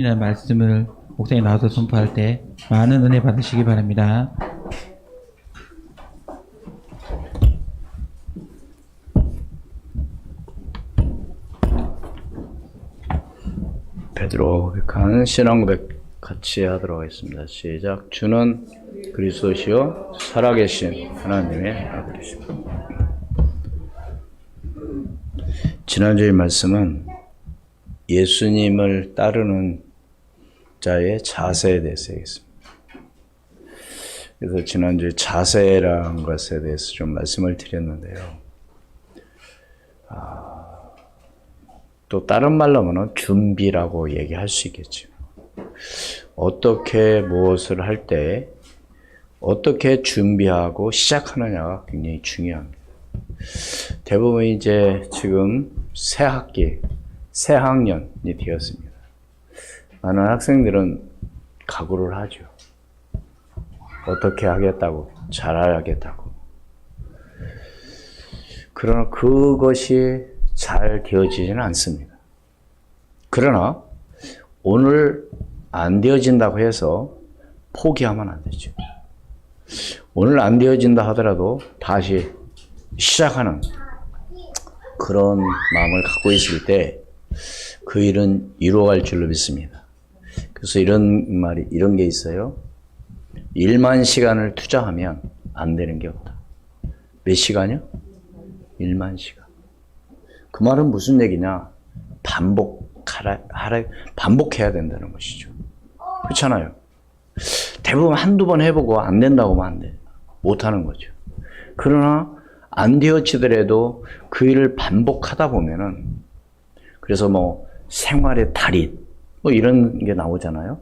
이런 말씀을 목사님 나와서 선포할 때 많은 은혜 받으시기 바랍니다. 베드로 고백한 신앙 고백 같이 하도록 하겠습니다. 시작. 주는 그리스도시요 살아계신 하나님의 아들이십니다. 지난주의 말씀은 예수님을 따르는 자의 자세에 대해서 얘기했습니다. 그래서 지난주에 자세라는 것에 대해서 좀 말씀을 드렸는데요. 또 다른 말로 하면 준비라고 얘기할 수 있겠죠. 어떻게 무엇을 할 때 어떻게 준비하고 시작하느냐가 굉장히 중요합니다. 대부분 이제 지금 새 학기, 새 학년이 되었습니다. 많은 학생들은 각오를 하죠. 어떻게 하겠다고, 잘하겠다고. 그러나 그것이 잘 되어지지는 않습니다. 그러나 오늘 안 되어진다고 해서 포기하면 안 되죠. 오늘 안 되어진다 하더라도 다시 시작하는 그런 마음을 갖고 있을 때 그 일은 이루어갈 줄로 믿습니다. 그래서 이런 게 있어요. 1만 시간을 투자하면 안 되는 게 없다. 몇 시간이요? 1만 시간. 그 말은 무슨 얘기냐? 반복해야 된다는 것이죠. 그렇잖아요. 대부분 한두 번 해보고 안 된다고 하면 안 돼. 못 하는 거죠. 그러나 안 되어지더라도 그 일을 반복하다 보면은, 그래서 뭐 생활의 달인 뭐 이런 게 나오잖아요.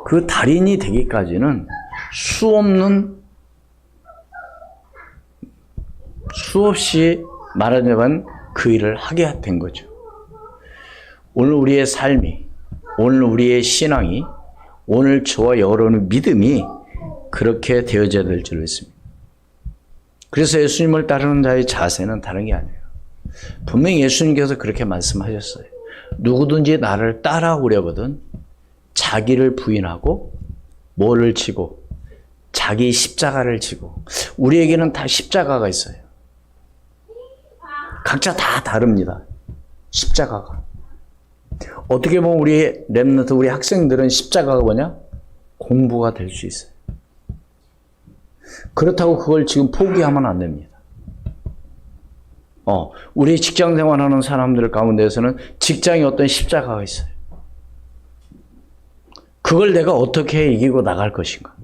그 달인이 되기까지는 수없이 말하자면 그 일을 하게 된 거죠. 오늘 우리의 삶이, 오늘 우리의 신앙이, 오늘 저와 여러분의 믿음이 그렇게 되어져야 될 줄 믿습니다. 그래서 예수님을 따르는 자의 자세는 다른 게 아니에요. 분명히 예수님께서 그렇게 말씀하셨어요. 누구든지 나를 따라오려거든 자기를 부인하고 뭐를 지고 자기 십자가를 지고. 우리에게는 다 십자가가 있어요. 각자 다 다릅니다. 십자가가. 어떻게 보면 우리 렘넌트, 우리 학생들은 십자가가 뭐냐? 공부가 될 수 있어요. 그렇다고 그걸 지금 포기하면 안 됩니다. 우리 직장 생활하는 사람들 가운데서는 직장에 어떤 십자가가 있어요. 그걸 내가 어떻게 이기고 나갈 것인가?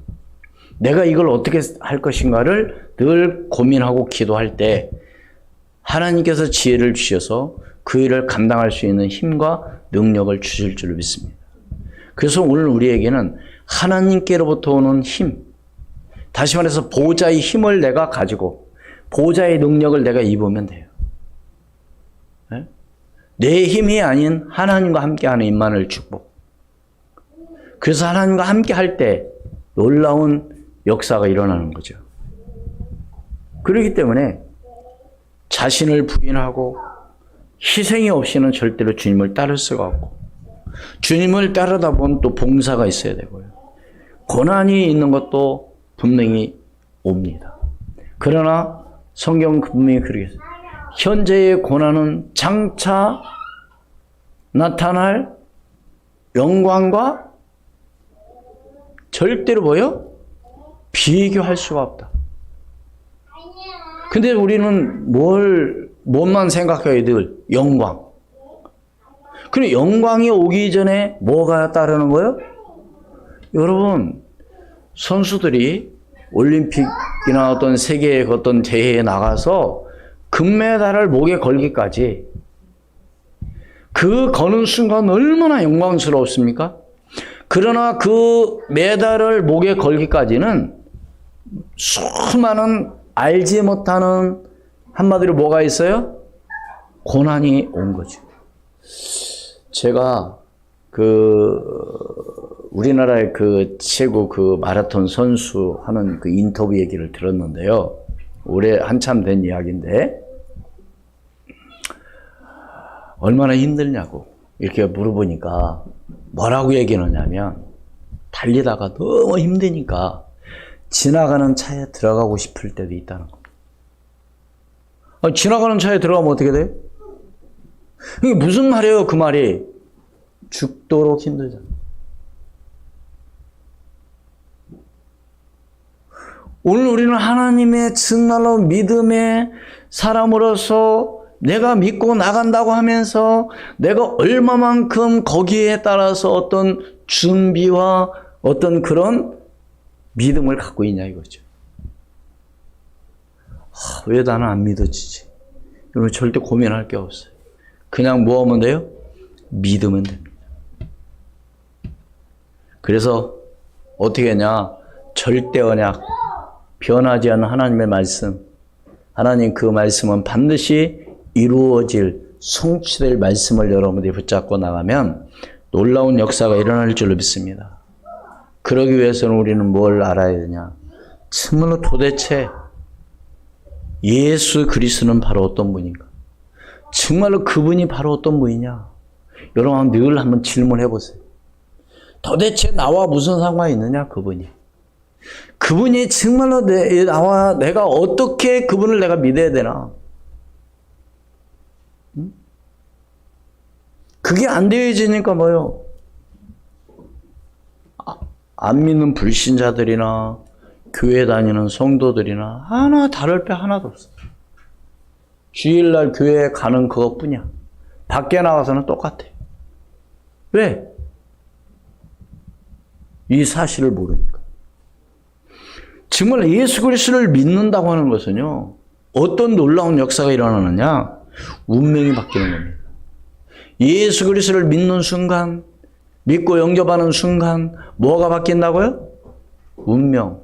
내가 이걸 어떻게 할 것인가를 늘 고민하고 기도할 때 하나님께서 지혜를 주셔서 그 일을 감당할 수 있는 힘과 능력을 주실 줄 믿습니다. 그래서 오늘 우리에게는 하나님께로부터 오는 힘, 다시 말해서 보호자의 힘을 내가 가지고 보호자의 능력을 내가 입으면 돼요. 네? 내 힘이 아닌 하나님과 함께하는 임만을 축복. 그래서 하나님과 함께 할 때 놀라운 역사가 일어나는 거죠. 그렇기 때문에 자신을 부인하고 희생이 없이는 절대로 주님을 따를 수가 없고, 주님을 따르다 보면 또 봉사가 있어야 되고요. 고난이 있는 것도 분명히 옵니다. 그러나 성경은 분명히 그렇게 했어요. 현재의 고난은 장차 나타날 영광과 절대로 뭐요? 비교할 수가 없다. 근데 우리는 뭔만 생각해야 늘 영광. 근데 영광이 오기 전에 뭐가 따르는 거예요? 여러분, 선수들이 올림픽이나 어떤 세계의 어떤 대회에 나가서 금메달을 목에 걸기까지 그 거는 순간 얼마나 영광스러웠습니까? 그러나 그 메달을 목에 걸기까지는 수많은 알지 못하는, 한마디로 뭐가 있어요? 고난이 온 거죠. 제가 우리나라의 최고 마라톤 선수 하는 인터뷰 얘기를 들었는데요. 올해 한참 된 이야기인데, 얼마나 힘들냐고. 이렇게 물어보니까 뭐라고 얘기를 하냐면 달리다가 너무 힘드니까 지나가는 차에 들어가고 싶을 때도 있다는 겁니다. 지나가는 차에 들어가면 어떻게 돼? 이게 무슨 말이에요, 그 말이? 죽도록 힘들잖아. 오늘 우리는 하나님의 정말로 믿음의 사람으로서 내가 믿고 나간다고 하면서 내가 얼마만큼 거기에 따라서 어떤 준비와 어떤 그런 믿음을 갖고 있냐 이거죠. 왜 나는 안 믿어지지? 여러분 절대 고민할 게 없어요. 그냥 뭐 하면 돼요? 믿으면 됩니다. 그래서 어떻게 하냐? 절대 언약, 변하지 않는 하나님의 말씀, 하나님 그 말씀은 반드시 이루어질, 성취될 말씀을 여러분들이 붙잡고 나가면 놀라운 역사가 일어날 줄로 믿습니다. 그러기 위해서는 우리는 뭘 알아야 되냐? 정말로 도대체 예수 그리스도는 바로 어떤 분인가? 정말로 그분이 바로 어떤 분이냐? 여러분 늘 한번 질문해 보세요. 도대체 나와 무슨 상관이 있느냐? 그분이 정말로 나와 내가 어떻게 그분을 내가 믿어야 되나? 그게 안 되어지니까 뭐요? 안 믿는 불신자들이나 교회 다니는 성도들이나 하나 다를 게 하나도 없어. 주일날 교회에 가는 그것뿐이야. 밖에 나가서는 똑같아. 왜? 이 사실을 모르니까. 정말 예수 그리스도를 믿는다고 하는 것은요, 어떤 놀라운 역사가 일어나느냐? 운명이 바뀌는 겁니다. 예수 그리스도를 믿는 순간, 믿고 영접하는 순간 뭐가 바뀐다고요? 운명.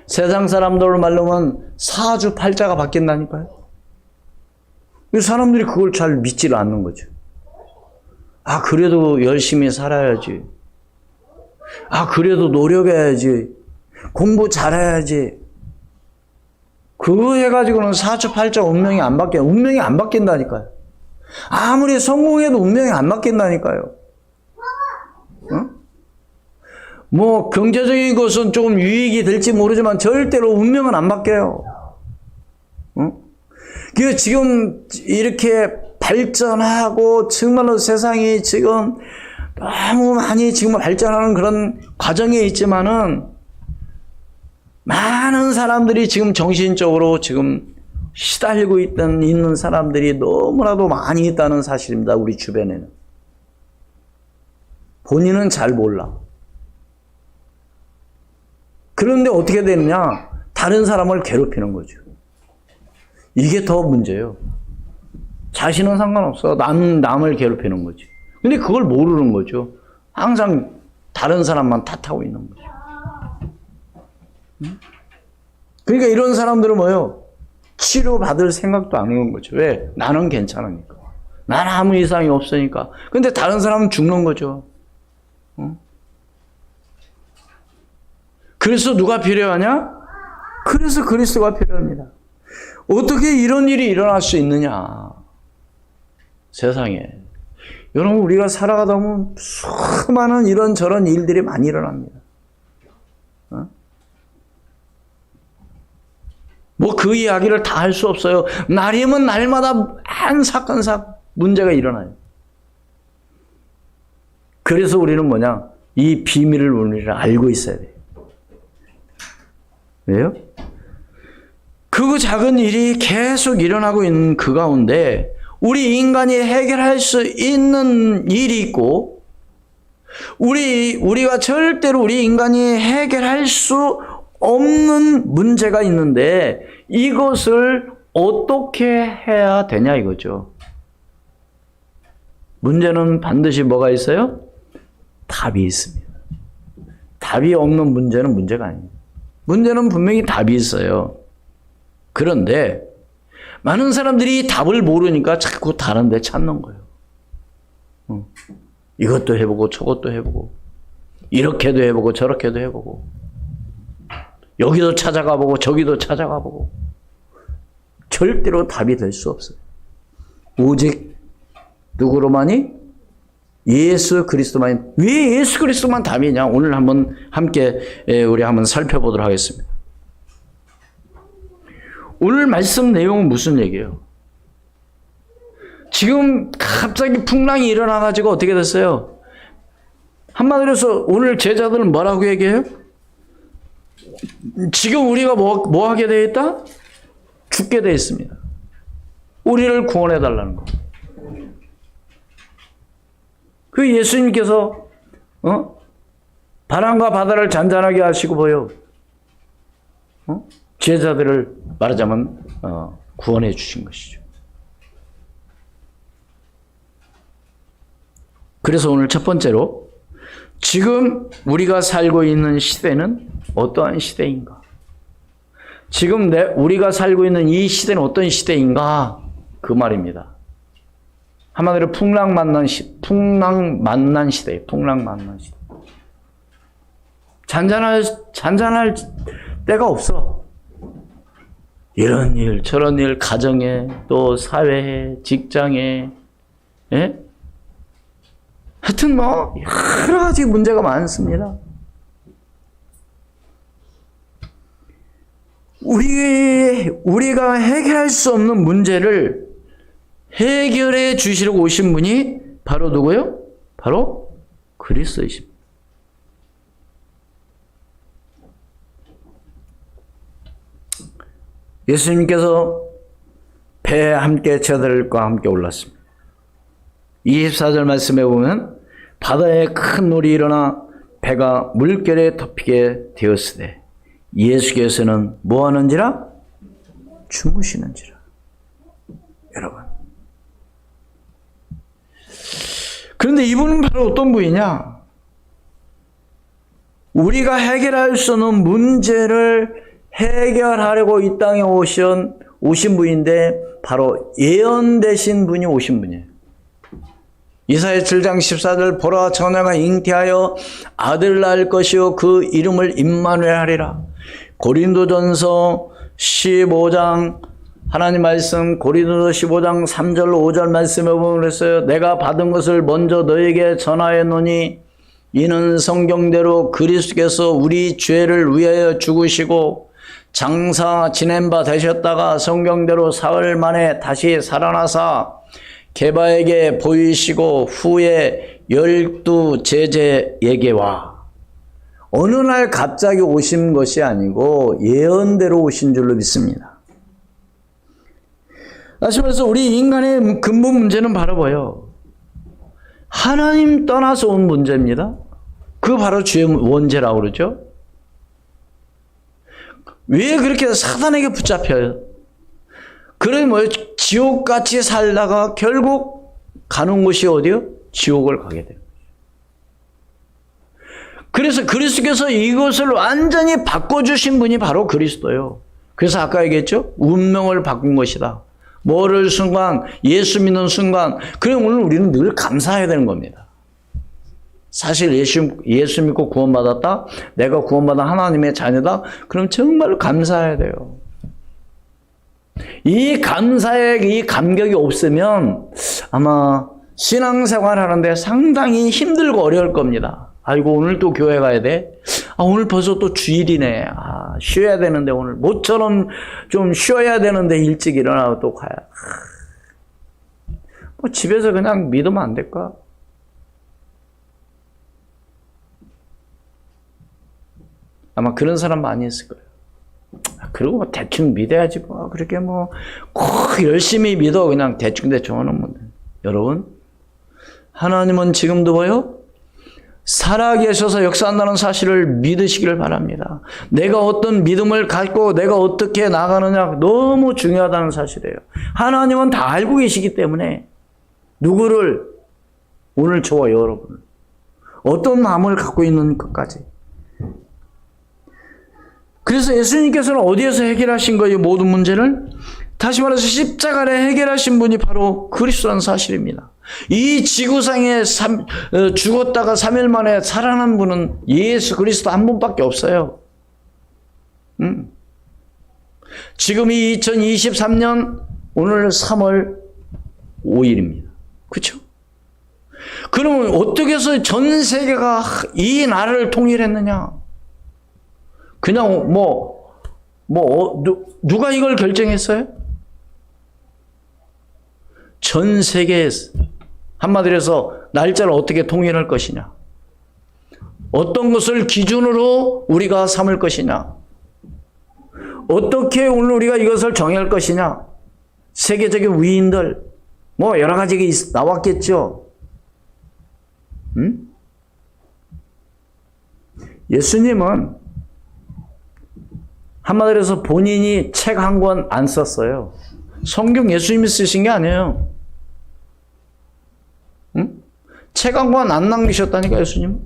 세상 사람들 말로는 사주팔자가 바뀐다니까요. 사람들이 그걸 잘 믿지를 않는 거죠. 그래도 열심히 살아야지. 그래도 노력해야지. 공부 잘해야지. 그거 해가지고는 사주팔자 운명이 안 바뀐다니까요. 아무리 성공해도 운명이 안 바뀐다니까요. 뭐 경제적인 것은 조금 유익이 될지 모르지만 절대로 운명은 안 바뀌어요. 그 지금 이렇게 발전하고 정말로 세상이 지금 너무 많이 지금 발전하는 그런 과정에 있지만은 많은 사람들이 지금 정신적으로 지금 시달리고 있는 사람들이 너무나도 많이 있다는 사실입니다. 우리 주변에는. 본인은 잘 몰라. 그런데 어떻게 되느냐? 다른 사람을 괴롭히는 거죠. 이게 더 문제예요. 자신은 상관없어. 남을 괴롭히는 거지. 근데 그걸 모르는 거죠. 항상 다른 사람만 탓하고 있는 거죠. 그러니까 이런 사람들은 뭐예요? 치료받을 생각도 안 하는 거죠. 왜? 나는 괜찮으니까. 나는 아무 이상이 없으니까. 근데 다른 사람은 죽는 거죠. 그래서 누가 필요하냐? 그래서 그리스도가 필요합니다. 어떻게 이런 일이 일어날 수 있느냐? 세상에. 여러분 우리가 살아가다 보면 수많은 이런저런 일들이 많이 일어납니다. 뭐 그 이야기를 다 할 수 없어요. 날이면 날마다 한 사건 문제가 일어나요. 그래서 우리는 뭐냐? 이 비밀을 우리는 알고 있어야 돼요. 왜요? 그 작은 일이 계속 일어나고 있는 그 가운데 우리 인간이 해결할 수 있는 일이 있고 우리가 절대로 우리 인간이 해결할 수 없는 문제가 있는데 이것을 어떻게 해야 되냐 이거죠. 문제는 반드시 뭐가 있어요? 답이 있습니다. 답이 없는 문제는 문제가 아닙니다. 문제는 분명히 답이 있어요. 그런데 많은 사람들이 답을 모르니까 자꾸 다른 데 찾는 거예요. 이것도 해보고 저것도 해보고 이렇게도 해보고 저렇게도 해보고 여기도 찾아가보고 저기도 찾아가보고 절대로 답이 될 수 없어요. 오직 누구로만이? 예수 그리스도만, 왜 예수 그리스도만 답이냐? 오늘 한번 함께 우리 한번 살펴보도록 하겠습니다. 오늘 말씀 내용은 무슨 얘기예요? 지금 갑자기 풍랑이 일어나가지고 어떻게 됐어요? 한마디로 해서 오늘 제자들은 뭐라고 얘기해요? 지금 우리가 뭐 하게 되어 있다? 죽게 되어 있습니다. 우리를 구원해 달라는 거. 그 예수님께서 바람과 바다를 잔잔하게 하시고 보여 제자들을 말하자면 구원해 주신 것이죠. 그래서 오늘 첫 번째로 지금 우리가 살고 있는 시대는 어떠한 시대인가? 지금 우리가 살고 있는 이 시대는 어떤 시대인가? 그 말입니다. 한마디로 풍랑 만난 시대. 잔잔할 때가 없어. 이런 일, 저런 일, 가정에, 또 사회에, 직장에, 예? 하여튼 뭐 여러 가지 문제가 많습니다. 우리가 해결할 수 없는 문제를 해결해 주시려고 오신 분이 바로 누구요? 바로 그리스도이십니다. 예수님께서 배에 함께 제자들과 함께 올랐습니다. 24절 말씀에 보면 바다에 큰 놀이 일어나 배가 물결에 덮이게 되었으되 예수께서는 뭐 하는지라? 주무시는지라. 여러분. 그런데 이분은 바로 어떤 분이냐? 우리가 해결할 수 없는 문제를 해결하려고 이 땅에 오신 분인데 바로 예언되신 분이 오신 분이에요. 이사야 7장 14절 보라 처녀가 잉태하여 아들을 낳을 것이요 그 이름을 임마누엘 하리라. 고린도전서 15장 하나님 말씀 고린도전서 15장 3절 5절 말씀에 보면 그랬어요. 내가 받은 것을 먼저 너에게 전하였노니 이는 성경대로 그리스도께서 우리 죄를 위하여 죽으시고 장사 지낸 바 되셨다가 성경대로 사흘 만에 다시 살아나사 게바에게 보이시고 후에 12 제자에게 와. 어느 날 갑자기 오신 것이 아니고 예언대로 오신 줄로 믿습니다. 다시 말해서 우리 인간의 근본 문제는 바로 뭐예요? 하나님 떠나서 온 문제입니다. 그 바로 죄의 원죄라고 그러죠. 왜 그렇게 사단에게 붙잡혀요? 그래 뭐예요? 지옥같이 살다가 결국 가는 곳이 어디요? 지옥을 가게 돼요. 그래서 그리스도께서 이것을 완전히 바꿔주신 분이 바로 그리스도예요. 그래서 아까 얘기했죠? 운명을 바꾼 것이다. 뭐를 순간, 예수 믿는 순간, 그래 오늘 우리는 늘 감사해야 되는 겁니다. 사실 예수 믿고 구원받았다? 내가 구원받은 하나님의 자녀다? 그럼 정말 감사해야 돼요. 이 감사의 이 감격이 없으면 아마 신앙생활 하는데 상당히 힘들고 어려울 겁니다. 아이고 오늘 또 교회 가야 돼? 아 오늘 벌써 또 주일이네. 아 쉬어야 되는데 오늘 모처럼 좀 쉬어야 되는데 일찍 일어나고 또 가야. 뭐 집에서 그냥 믿으면 안 될까? 아마 그런 사람 많이 있을 거예요. 그리고 뭐 대충 믿어야지 뭐 그렇게 뭐 꼭 열심히 믿어 그냥 대충 하는 분들. 여러분 하나님은 지금도 뭐요? 살아계셔서 역사한다는 사실을 믿으시기를 바랍니다. 내가 어떤 믿음을 갖고 내가 어떻게 나가느냐 너무 중요하다는 사실이에요. 하나님은 다 알고 계시기 때문에 누구를 오늘 저와 여러분 어떤 마음을 갖고 있는 것까지. 그래서 예수님께서는 어디에서 해결하신 거예요? 모든 문제를? 다시 말해서 십자가를 해결하신 분이 바로 그리스도라는 사실입니다. 이 지구상에 죽었다가 3일 만에 살아난 분은 예수 그리스도 한 분밖에 없어요. 지금이 2023년 오늘 3월 5일입니다. 그렇죠? 그러면 어떻게 해서 전 세계가 이 나라를 통일했느냐? 그냥 누가 이걸 결정했어요? 전 세계에서. 한마디로 해서 날짜를 어떻게 통일할 것이냐? 어떤 것을 기준으로 우리가 삼을 것이냐? 어떻게 오늘 우리가 이것을 정할 것이냐? 세계적인 위인들, 여러 가지가 나왔겠죠? 응? 예수님은 한마디로 해서 본인이 책 한 권 안 썼어요. 성경 예수님이 쓰신 게 아니에요. 응? 책 한 권 안 남기셨다니까, 예수님.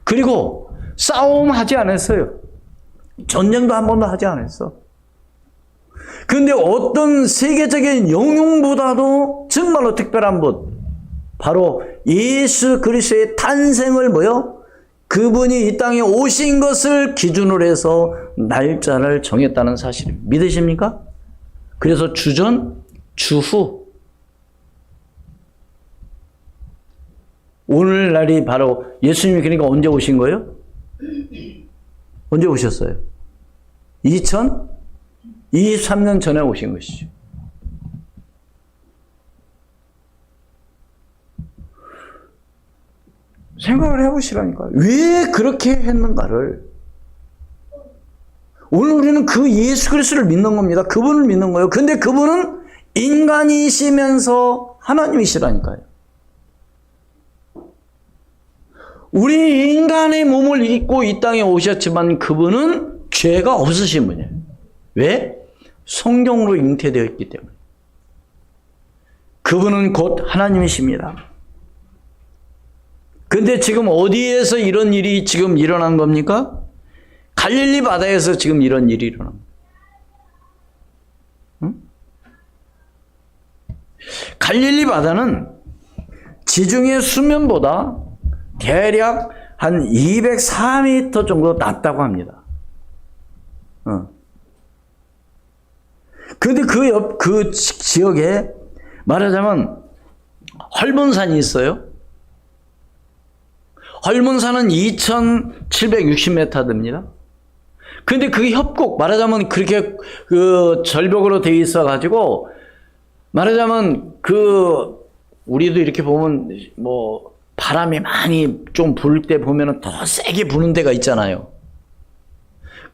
그리고 싸움하지 않았어요. 전쟁도 한 번도 하지 않았어. 그런데 어떤 세계적인 영웅보다도 정말로 특별한 분, 바로 예수 그리스도의 탄생을 그분이 이 땅에 오신 것을 기준으로 해서 날짜를 정했다는 사실 믿으십니까? 그래서 주전, 주후, 오늘날이 바로 예수님이 그러니까 언제 오신 거예요? 언제 오셨어요? 2023년 전에 오신 것이죠. 생각을 해보시라니까요. 왜 그렇게 했는가를. 오늘 우리는 그 예수 그리스도를 믿는 겁니다. 그분을 믿는 거예요. 근데 그분은 인간이시면서 하나님이시라니까요. 우리 인간의 몸을 입고 이 땅에 오셨지만 그분은 죄가 없으신 분이에요. 왜? 성경으로 잉태되어 있기 때문에. 그분은 곧 하나님이십니다. 근데 지금 어디에서 이런 일이 지금 일어난 겁니까? 갈릴리 바다에서 지금 이런 일이 일어난 겁니다. 응? 갈릴리 바다는 지중해 수면보다 대략 한 204m 정도 낮다고 합니다. 근데 그 지역에 말하자면 헐몬산이 있어요. 헐몬산은 2760m 됩니다. 근데 그 협곡, 말하자면 그렇게 절벽으로 되어 있어 가지고, 말하자면 우리도 이렇게 보면 바람이 많이 좀 불 때 보면은 더 세게 부는 데가 있잖아요.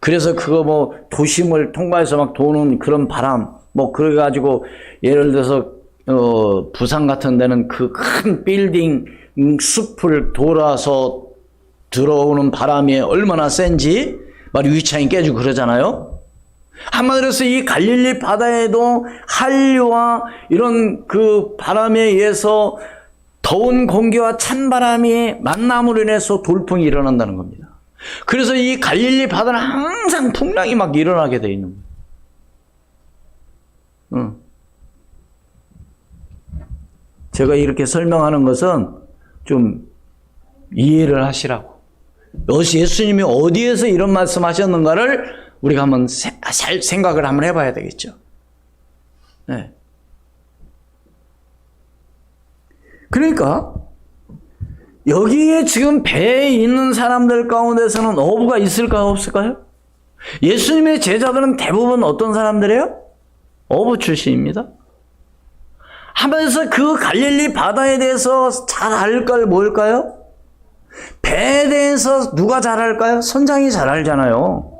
그래서 그거 도심을 통과해서 막 도는 그런 바람, 그래가지고 예를 들어서 부산 같은 데는 그 큰 빌딩 숲을 돌아서 들어오는 바람이 얼마나 센지 막 유리창이 깨지고 그러잖아요. 한마디로 해서 이 갈릴리 바다에도 한류와 이런 그 바람에 의해서 더운 공기와 찬바람이 만남으로 인해서 돌풍이 일어난다는 겁니다. 그래서 이 갈릴리 바다는 항상 풍랑이 막 일어나게 돼 있는 거예요. 제가 이렇게 설명하는 것은 좀 이해를 하시라고. 예수님이 어디에서 이런 말씀하셨는가를 우리가 한번 생각을 한번 해봐야 되겠죠. 네. 그러니까 여기에 지금 배에 있는 사람들 가운데서는 어부가 있을까요, 없을까요? 예수님의 제자들은 대부분 어떤 사람들이에요? 어부 출신입니다. 하면서 그 갈릴리 바다에 대해서 잘 알 걸 뭘까요? 배에 대해서 누가 잘 알까요? 선장이 잘 알잖아요.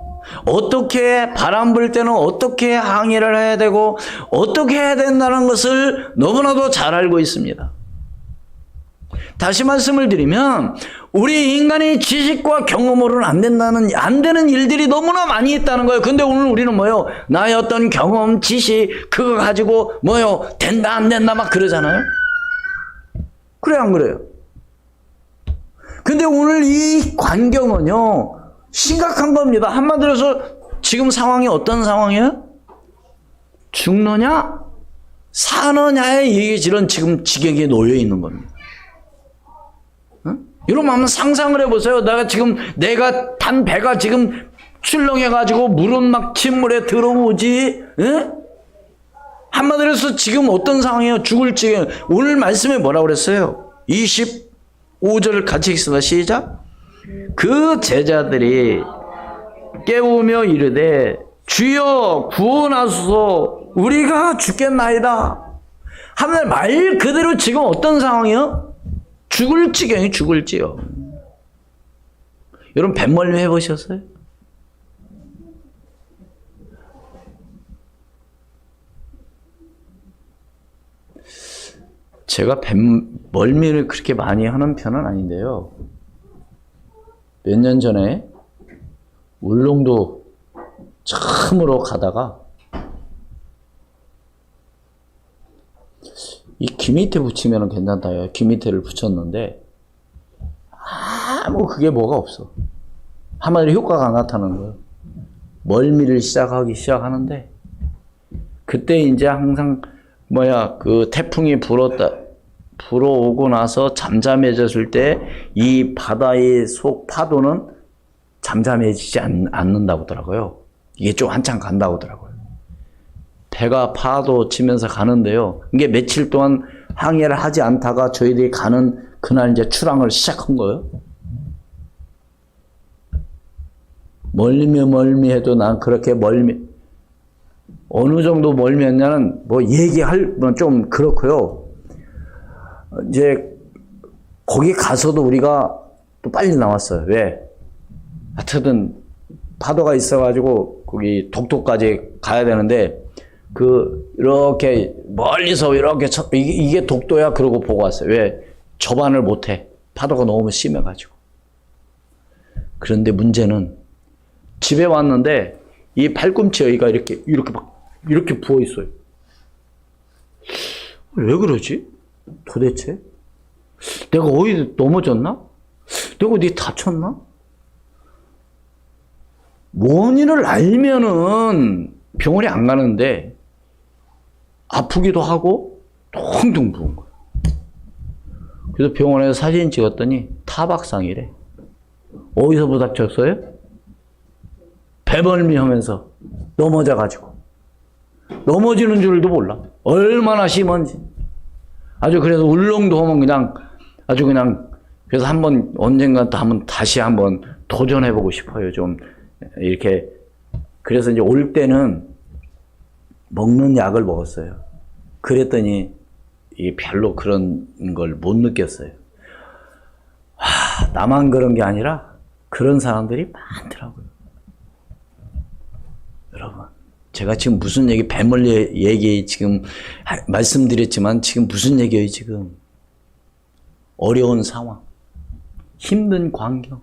어떻게 바람 불 때는 어떻게 항해를 해야 되고 어떻게 해야 된다는 것을 너무나도 잘 알고 있습니다. 다시 말씀을 드리면 우리 인간의 지식과 경험으로는 안 되는 일들이 너무나 많이 있다는 거예요. 근데 오늘 우리는 나의 어떤 경험, 지식 그거 가지고 된다 안 된다 막 그러잖아요. 그래 안 그래요? 근데 오늘 이 광경은요 심각한 겁니다. 한마디로 해서 지금 상황이 어떤 상황이에요? 죽느냐 사느냐의 이런 지금 지경에 놓여 있는 겁니다. 여러분 한번 상상을 해보세요. 내가 탄 배가 지금 출렁해가지고 물은 막 침물에 들어오지. 에? 한마디로 해서 지금 어떤 상황이에요? 죽을 지경. 오늘 말씀에 뭐라고 그랬어요? 25절 같이 읽습니다. 시작. 그 제자들이 깨우며 이르되 주여 구원하소서 우리가 죽겠나이다. 하면 말 그대로 지금 어떤 상황이요? 죽을 지경이 죽을지요. 여러분 뱃멀미 해보셨어요? 제가 뱃멀미를 그렇게 많이 하는 편은 아닌데요. 몇 년 전에 울릉도 처음으로 가다가 이 귀 밑에 붙이면 괜찮다. 귀 밑에를 붙였는데 아무 그게 뭐가 없어. 한마디로 효과가 안 나타나는 거예요. 멀미를 시작하는데 그때 이제 항상 그 태풍이 불어오고 나서 잠잠해졌을 때 이 바다의 속 파도는 잠잠해지지 않는다고 하더라고요. 이게 좀 한참 간다고 하더라고요. 배가 파도 치면서 가는데요. 이게 며칠 동안 항해를 하지 않다가 저희들이 가는 그날 이제 출항을 시작한 거예요. 멀미해도 난 그렇게 어느 정도 멀미했냐는 뭐 얘기하면 좀 그렇고요. 이제 거기 가서도 우리가 또 빨리 나왔어요. 왜? 하여튼 파도가 있어가지고 거기 독도까지 가야 되는데 이렇게 멀리서 이렇게 이게 독도야 그러고 보고 왔어요. 왜? 접안을 못해. 파도가 너무 심해가지고. 그런데 문제는 집에 왔는데 이 팔꿈치 여기가 이렇게 부어 있어요. 왜 그러지? 도대체? 내가 어디 넘어졌나? 내가 어디 다쳤나? 원인을 알면은 병원에 안 가는데 아프기도 하고 퉁퉁 부은 거예요. 그래서 병원에서 사진 찍었더니 타박상이래. 어디서 부닥쳤어요? 배멀미 하면서 넘어져가지고. 넘어지는 줄도 몰라. 얼마나 심한지. 그래서 울릉도 하면 그래서 언젠가 다시 한번 도전해보고 싶어요. 좀, 이렇게. 그래서 이제 올 때는 먹는 약을 먹었어요. 그랬더니, 별로 그런 걸 못 느꼈어요. 나만 그런 게 아니라 그런 사람들이 많더라고요. 여러분, 제가 지금 무슨 배멀리 얘기 지금 말씀드렸지만 지금 무슨 얘기예요, 지금? 어려운 상황, 힘든 광경.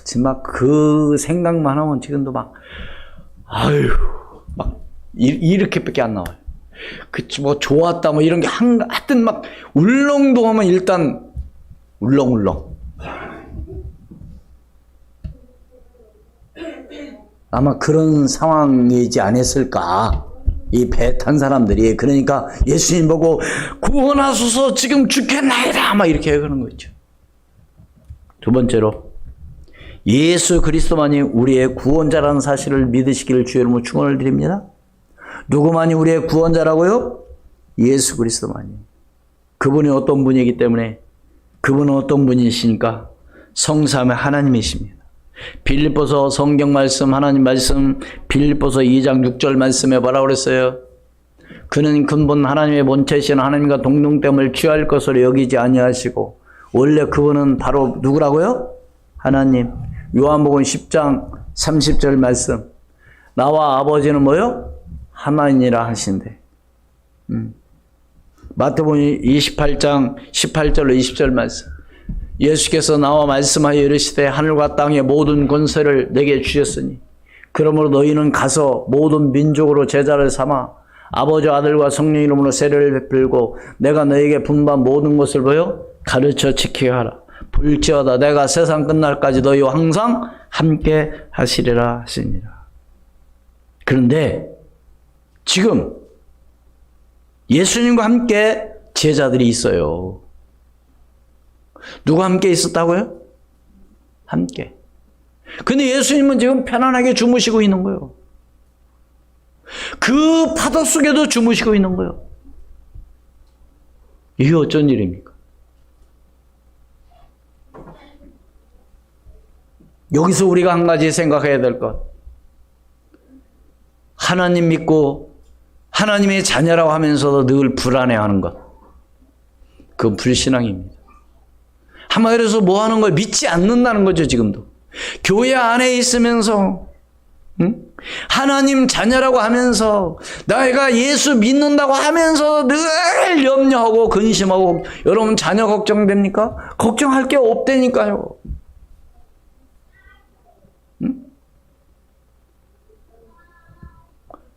정말 그 생각만 하면 지금도 이렇게밖에 안 나와요. 좋았다, 이런 게 하여튼 울렁도 하면 일단 울렁울렁. 아마 그런 상황이지 않았을까. 이 배 탄 사람들이. 그러니까 예수님 보고 구원하소서 지금 죽겠나이다 이렇게 그러는 거 있죠. 두 번째로 예수 그리스도만이 우리의 구원자라는 사실을 믿으시기를 주의 이름으로 축원을 드립니다. 누구만이 우리의 구원자라고요? 예수 그리스도만이. 그분이 어떤 분이기 때문에 그분은 어떤 분이시니까 성삼의 하나님이십니다. 빌립보서 성경 말씀, 하나님 말씀, 빌립보서 2장 6절 말씀에 뭐라고 그랬어요? 그는 근본 하나님의 본체이신 하나님과 동등됨을 취할 것으로 여기지 아니하시고 원래 그분은 바로 누구라고요? 하나님. 요한복음 10장 30절 말씀. 나와 아버지는 뭐요? 하나님이라 하신대. 마태복음 28장 18절로 20절 말씀. 예수께서 나와 말씀하여 이르시되 하늘과 땅의 모든 권세를 내게 주셨으니 그러므로 너희는 가서 모든 민족으로 제자를 삼아 아버지 아들과 성령 이름으로 세례를 베풀고 내가 너에게 분반 모든 것을 보여 가르쳐 지키게 하라. 볼지어다 내가 세상 끝날까지 너희와 항상 함께 하시리라 하시니라. 그런데 지금 예수님과 함께 제자들이 있어요. 누가 함께 있었다고요? 함께. 근데 예수님은 지금 편안하게 주무시고 있는 거예요. 그 파도 속에도 주무시고 있는 거예요. 이게 어쩐 일입니까? 여기서 우리가 한 가지 생각해야 될 것. 하나님 믿고 하나님의 자녀라고 하면서도 늘 불안해하는 것. 그건 불신앙입니다. 한마디로 해서 뭐 하는 걸 믿지 않는다는 거죠, 지금도. 교회 안에 있으면서, 하나님 자녀라고 하면서, 내가 예수 믿는다고 하면서 늘 염려하고 근심하고, 여러분 자녀 걱정됩니까? 걱정할 게 없다니까요.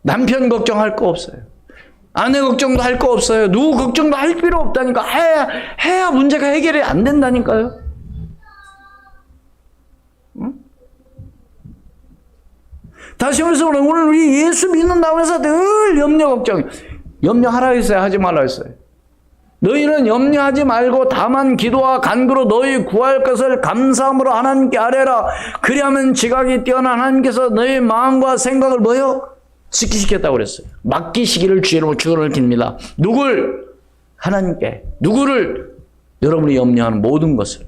남편 걱정할 거 없어요. 아내 걱정도 할 거 없어요. 누구 걱정도 할 필요 없다니까. 해야 문제가 해결이 안 된다니까요. 응? 다시 말해서 오늘 우리 예수 믿는다고 해서 늘 염려 걱정. 염려하라 했어요? 하지 말라 했어요? 너희는 염려하지 말고 다만 기도와 간구로 너희 구할 것을 감사함으로 하나님께 아뢰라. 그리하면 지각이 뛰어난 하나님께서 너희 마음과 생각을 뭐요? 지키시겠다고 그랬어요. 맡기시기를 주의 이름으로 축원을 드립니다. 누굴? 하나님께. 누구를? 여러분이 염려하는 모든 것을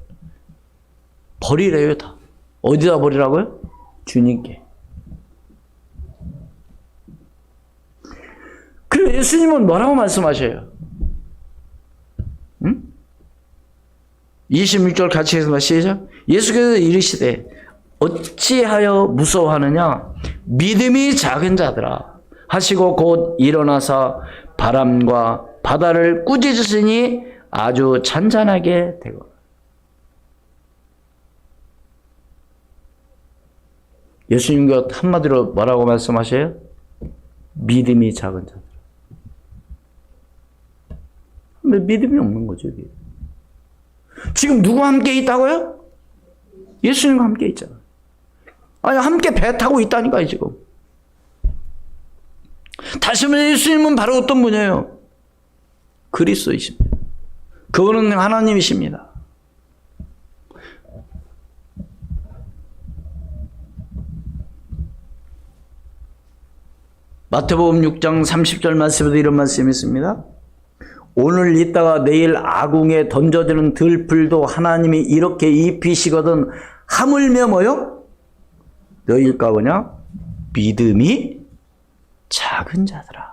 버리래요, 다. 어디다 버리라고요? 주님께. 그리고 예수님은 뭐라고 말씀하셔요? 26절 같이 해서 시작. 예수께서 이르시되 어찌하여 무서워하느냐? 믿음이 작은 자들아 하시고 곧 일어나서 바람과 바다를 꾸짖으시니 아주 잔잔하게 되고. 예수님과 한마디로 뭐라고 말씀하셔요? 믿음이 작은 자들. 근데 믿음이 없는 거죠. 지금 누구와 함께 있다고요? 예수님과 함께 있잖아요. 아니, 함께 배 타고 있다니까요, 지금. 다시 말해 예수님은 바로 어떤 분이에요? 그리스도이십니다. 그분은 하나님이십니다. 마태복음 6장 30절 말씀에도 이런 말씀이 있습니다. 오늘 있다가 내일 아궁에 던져지는 들풀도 하나님이 이렇게 입히시거든 하물며 뭐요? 너희일까 보냐? 믿음이 작은 자들아.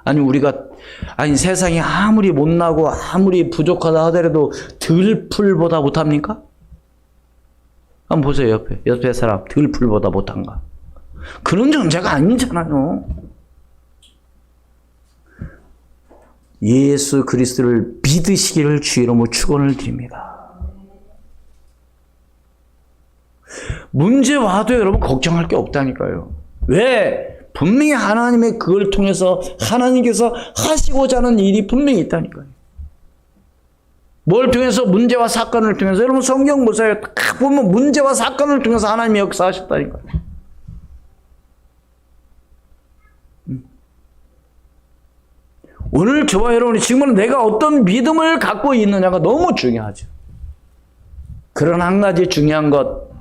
아니 세상이 아무리 못나고 아무리 부족하다 하더라도 들풀보다 못합니까? 한번 보세요. 옆에 사람 들풀보다 못한가? 그런 존재가 아니잖아요. 예수 그리스도를 믿으시기를 주의 이름으로 축원을 드립니다. 문제 와도 여러분 걱정할 게 없다니까요. 왜? 분명히 하나님의 그걸 통해서 하나님께서 하시고자 하는 일이 분명히 있다니까요. 뭘 통해서? 문제와 사건을 통해서. 여러분 성경 보세요. 딱 보면 문제와 사건을 통해서 하나님이 역사하셨다니까요. 오늘 저와 여러분이 지금은 내가 어떤 믿음을 갖고 있느냐가 너무 중요하죠. 그런 한 가지 중요한 것,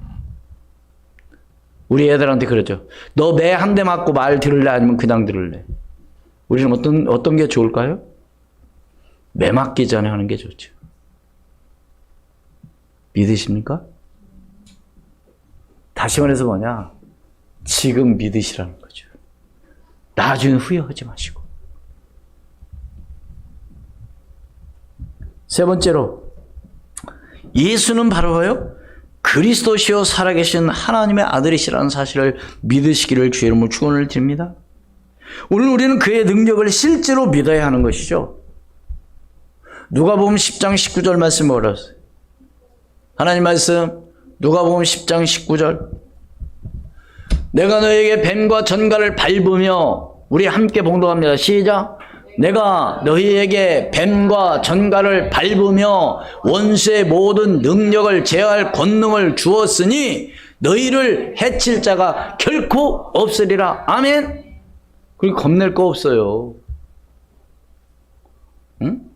우리 애들한테 그러죠. 너 매 한 대 맞고 말 들을래? 아니면 그냥 들을래? 우리는 어떤 게 좋을까요? 매 맞기 전에 하는 게 좋죠. 믿으십니까? 다시 말해서 뭐냐? 지금 믿으시라는 거죠. 나중에 후회하지 마시고. 세 번째로, 예수는 바로요, 그리스도시요 살아계신 하나님의 아들이시라는 사실을 믿으시기를 주의 이름으로 축원을 드립니다. 오늘 우리는 그의 능력을 실제로 믿어야 하는 것이죠. 누가복음 10장 19절 말씀 뭐라고요? 하나님 말씀, 누가복음 10장 19절. 내가 너에게 뱀과 전갈을 밟으며, 우리 함께 봉독합니다. 시작. 내가 너희에게 뱀과 전갈을 밟으며 원수의 모든 능력을 제어할 권능을 주었으니 너희를 해칠 자가 결코 없으리라. 아멘. 그리고 겁낼 거 없어요. 응?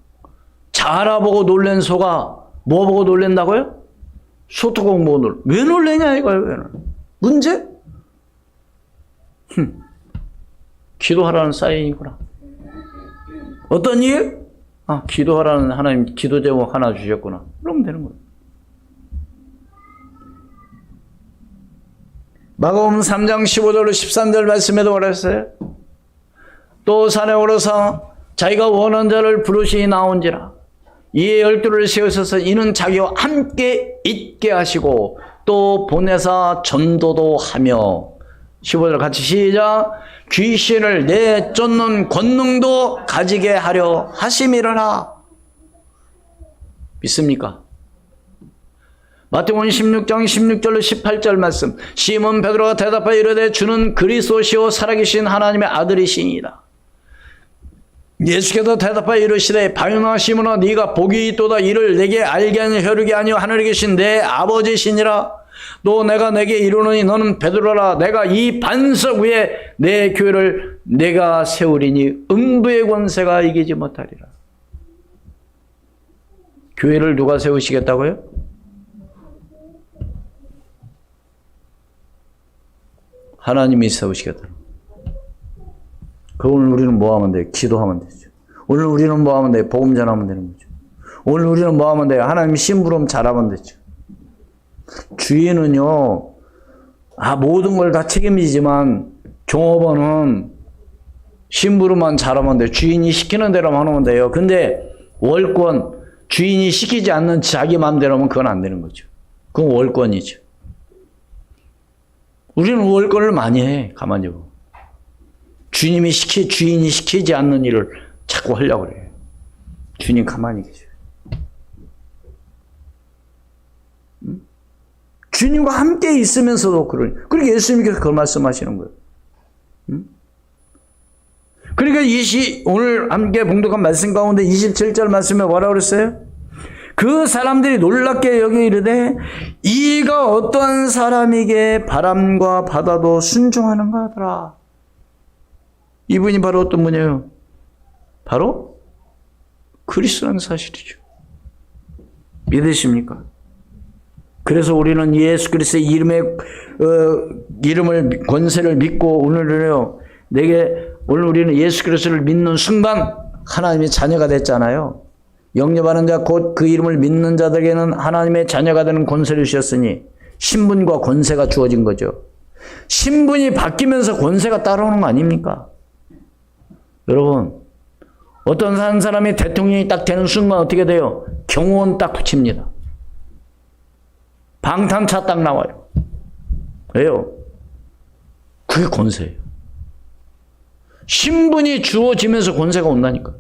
자라 보고 놀란 소가 뭐 보고 놀란다고요? 소뚜껑 보고 놀. 왜 놀래냐 이거예요. 문제? 기도하라는 사인이구나. 어떤 일? 아, 기도하라는 하나님 기도 제목 하나 주셨구나. 그러면 되는 거예요. 마가복음 3장 15절로 13절 말씀에도 뭐라 했어요? 또 산에 오르사 자기가 원하는 자를 부르시니 나온지라. 이에 12를 세우셔서 이는 자기와 함께 있게 하시고 또 보내사 전도도 하며 15절 같이 시작. 귀신을 내쫓는 권능도 가지게 하려 하심이라라. 믿습니까? 마태복음 16장 16절로 18절 말씀. 시몬 베드로가 대답하여 이르되 주는 그리스도시요 살아계신 하나님의 아들이시니이다. 예수께서 대답하여 이르시되 바요나 시몬아 네가 복이 있도다. 이를 내게 알게 하는 혈육이 아니요 하늘에 계신 내 아버지시니라. 또 내가 내게 이르노니 너는 베드로라. 내가 이 반석 위에 내 교회를 내가 세우리니 음부의 권세가 이기지 못하리라. 교회를 누가 세우시겠다고요? 하나님이 세우시겠다. 그 오늘 우리는 뭐 하면 돼요? 기도하면 되죠. 오늘 우리는 뭐 하면 돼요? 복음 전하면 되는 거죠. 오늘 우리는 뭐 하면 돼요? 하나님 심부름 잘하면 되죠. 주인은요, 모든 걸 다 책임지지만 종업원은 심부름만 잘하면 돼요. 주인이 시키는 대로만 하면 돼요. 근데 월권, 주인이 시키지 않는 자기 마음대로 하면 그건 안 되는 거죠. 그건 월권이죠. 우리는 월권을 많이 해, 가만히 보면. 주인이 시키지 않는 일을 자꾸 하려고 그래요. 주님 가만히 계셔요. 주님과 함께 있으면서도 그러니까 예수님께서 그걸 말씀하시는 거예요. 그러니까 오늘 함께 봉독한 말씀 가운데 27절 말씀에 뭐라고 그랬어요? 그 사람들이 놀랍게 여기 이르되 이가 어떠한 사람에게 바람과 바다도 순종하는가 하더라. 이분이 바로 어떤 분이에요? 바로 그리스도라는 사실이죠. 믿으십니까? 그래서 우리는 예수 그리스도의 이름을 권세를 믿고 오늘 우리는 예수 그리스도를 믿는 순간 하나님의 자녀가 됐잖아요. 영접하는 자 곧 그 이름을 믿는 자들에게는 하나님의 자녀가 되는 권세를 주셨으니 신분과 권세가 주어진 거죠. 신분이 바뀌면서 권세가 따라오는 거 아닙니까? 여러분, 어떤 한 사람이 대통령이 딱 되는 순간 어떻게 돼요? 경호원 딱 붙입니다. 방탄차 딱 나와요. 왜요? 그게 권세예요. 신분이 주어지면서 권세가 온다니까.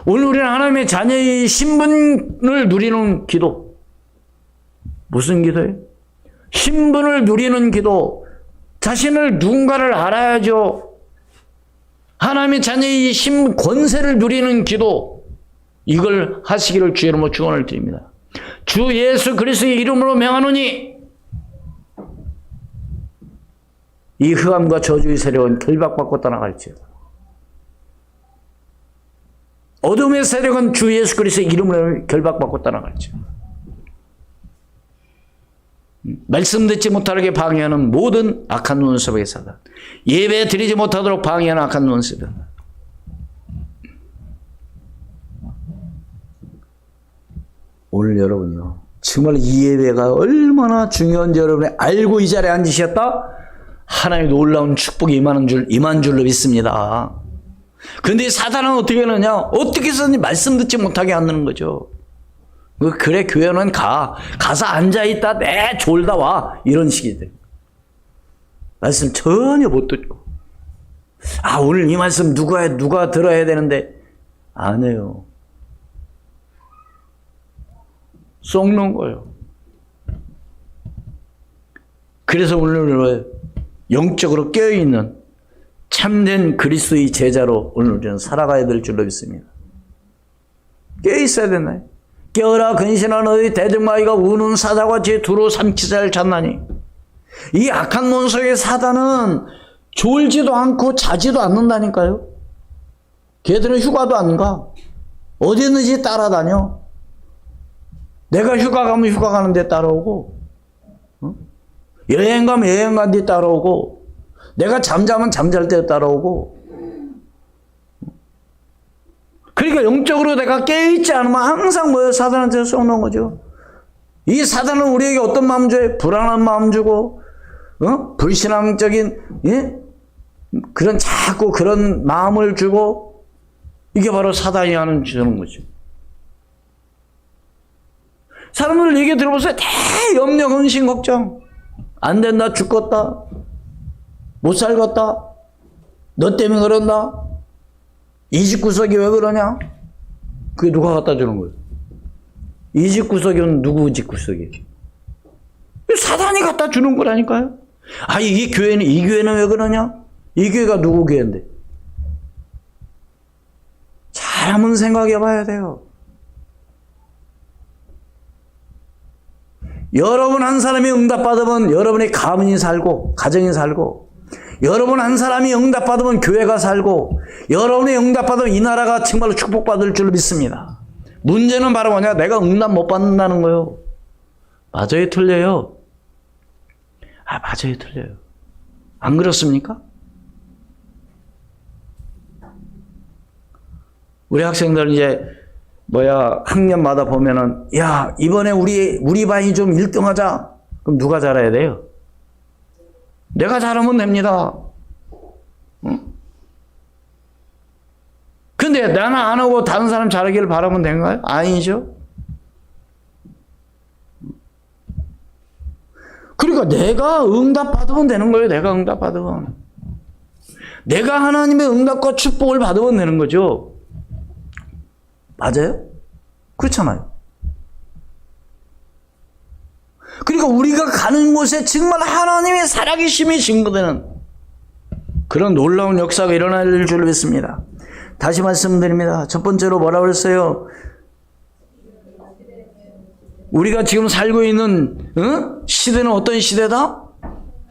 오늘 우리는 하나님의 자녀의 신분을 누리는 기도. 무슨 기도예요? 신분을 누리는 기도. 자신을 누군가를 알아야죠. 하나님의 자녀의 권세를 누리는 기도. 이걸 하시기를 주의 이름으로 축원을 드립니다. 주 예수 그리스도의 이름으로 명하노니 이 흑암과 저주의 세력은 결박받고 떠나갈지어다. 어둠의 세력은 주 예수 그리스도의 이름으로 결박받고 떠나갈지어다. 말씀 듣지 못하게 방해하는 모든 악한 눈썹의 사단, 예배 드리지 못하도록 방해하는 악한 눈썹의 사단, 오늘 여러분요, 정말 이 예배가 얼마나 중요한지 여러분이 알고 이 자리에 앉으셨다? 하나님의 놀라운 축복이 임한 줄로 믿습니다. 근데 사단은 어떻게 하느냐? 어떻게 해서든지 말씀 듣지 못하게 하는 거죠. 그래, 교회는 가서 앉아있다, 졸다 와. 이런 식이 돼. 말씀 전혀 못 듣고. 오늘 이 말씀 누가 들어야 되는데, 안 해요. 썩는 거예요. 그래서 오늘 영적으로 깨어있는 참된 그리스도의 제자로 오늘 우리는 살아가야 될 줄로 믿습니다. 깨어있어야 되나요? 깨어라 근신한 너희 대적마귀가 우는 사자같이 두루 삼키자를 찾나니. 이 악한 원수의 사단은 졸지도 않고 자지도 않는다니까요. 걔들은 휴가도 안 가. 어디든지 따라다녀. 내가 휴가 가면 휴가 가는 데 따라오고, 여행 가면 여행 간 데 따라오고, 내가 잠자면 잠잘 때 따라오고, 그러니까 영적으로 내가 깨어있지 않으면 항상 뭐예요? 사단한테 쏘는 거죠. 이 사단은 우리에게 어떤 마음 줘요? 불안한 마음 주고, 불신앙적인, 예? 그런 자꾸 그런 마음을 주고, 이게 바로 사단이 하는 주는 거죠. 사람들 얘기 들어보세요. 다 염려, 근심, 걱정. 안 된다, 죽겠다. 못 살겠다. 너 때문에 그런다. 이 집 구석이 왜 그러냐? 그게 누가 갖다 주는 거예요? 이 집 구석이면 누구 집 구석이? 사단이 갖다 주는 거라니까요. 아, 이 교회는 왜 그러냐? 이 교회가 누구 교회인데? 잘 한번 생각해 봐야 돼요. 여러분 한 사람이 응답받으면 여러분의 가문이 살고, 가정이 살고, 여러분 한 사람이 응답받으면 교회가 살고, 여러분이 응답받으면 이 나라가 정말로 축복받을 줄 믿습니다. 문제는 바로 뭐냐? 내가 응답 못 받는다는 거예요. 맞아요, 틀려요? 맞아요, 틀려요. 안 그렇습니까? 우리 학생들 이제 학년마다 보면은, 야, 이번에 우리 반이 좀 1등 하자. 그럼 누가 잘해야 돼요? 내가 잘하면 됩니다. 응? 근데 나는 안 하고 다른 사람 잘하기를 바라면 된가요? 아니죠. 그러니까 내가 응답받으면 되는 거예요. 내가 응답받으면. 내가 하나님의 응답과 축복을 받으면 되는 거죠. 맞아요? 그렇잖아요. 그러니까 우리가 가는 곳에 정말 하나님의 살아계심이 증거되는 그런 놀라운 역사가 일어날 줄 믿습니다. 다시 말씀드립니다. 첫 번째로 뭐라고 그랬어요? 우리가 지금 살고 있는 시대는 어떤 시대다?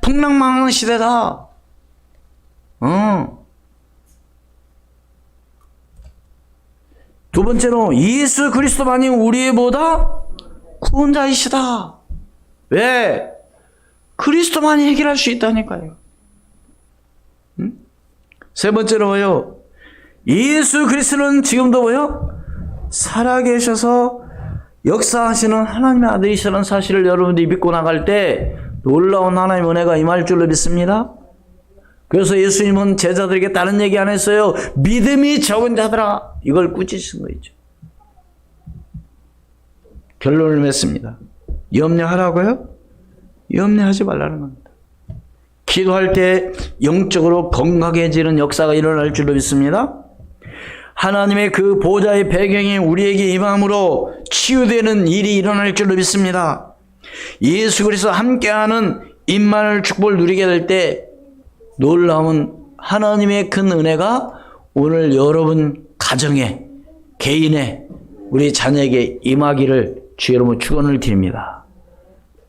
풍랑망한 시대다. 두 번째로 예수 그리스도만이 우리의 뭐다? 구원자이시다. 왜? 그리스도만이 해결할 수 있다니까요. 세 번째로 뭐요? 예수 그리스도는 지금도 뭐요? 살아계셔서 역사하시는 하나님의 아들이시라는 사실을 여러분들이 믿고 나갈 때 놀라운 하나님의 은혜가 임할 줄로 믿습니다. 그래서 예수님은 제자들에게 다른 얘기 안 했어요. 믿음이 적은 자들아. 이걸 꾸짖으신 거 있죠. 결론을 맺습니다. 염려하라고요? 염려하지 말라는 겁니다. 기도할 때 영적으로 건강해지는 역사가 일어날 줄로 믿습니다. 하나님의 그 보좌의 배경이 우리에게 임함으로 치유되는 일이 일어날 줄로 믿습니다. 예수 그리스도 함께하는 임마누엘 축복을 누리게 될 때 놀라운 하나님의 큰 은혜가 오늘 여러분 가정에, 개인에, 우리 자녀에게 임하기를 주 여러분 축원을 드립니다.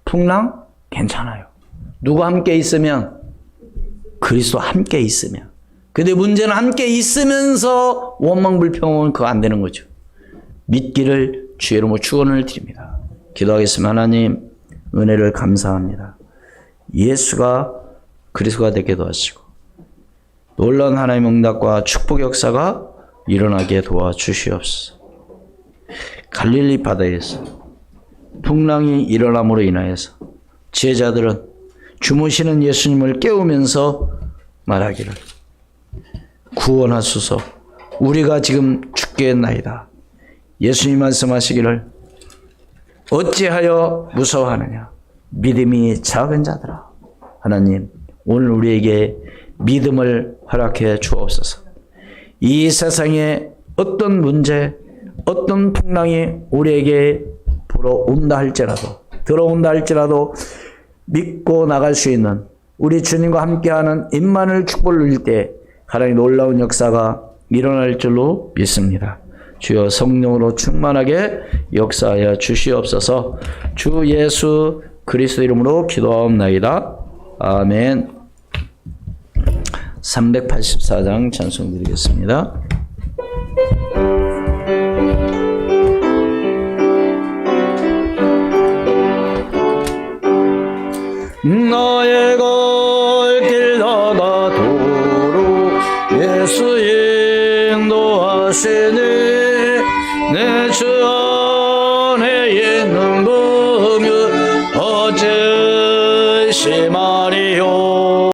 풍랑? 괜찮아요. 누구 함께 있으면? 그리스도 함께 있으면. 근데 문제는 함께 있으면서 원망불평은 그거 안 되는 거죠. 믿기를 주 여러분 축원을 드립니다. 기도하겠습니다. 하나님 은혜를 감사합니다. 예수가 그리스도가 되게 도와주시고 놀라운 하나님의 응답과 축복 역사가 일어나게 도와주시옵소서. 갈릴리 바다에서 풍랑이 일어남으로 인하여서 제자들은 주무시는 예수님을 깨우면서 말하기를 구원하소서 우리가 지금 죽겠나이다. 예수님 말씀하시기를 어찌하여 무서워하느냐 믿음이 작은 자들아. 하나님 오늘 우리에게 믿음을 허락해 주옵소서. 이 세상에 어떤 문제, 어떤 풍랑이 우리에게 불어온다 할지라도 믿고 나갈 수 있는 우리 주님과 함께하는 임마누엘 축복을 누릴 때 하나님 놀라운 역사가 일어날 줄로 믿습니다. 주여 성령으로 충만하게 역사하여 주시옵소서. 주 예수 그리스도 이름으로 기도하옵나이다. 아멘. 384장 찬송 드리겠습니다. 나의 갈 길 나가도록 예수 인도하시니 세마리요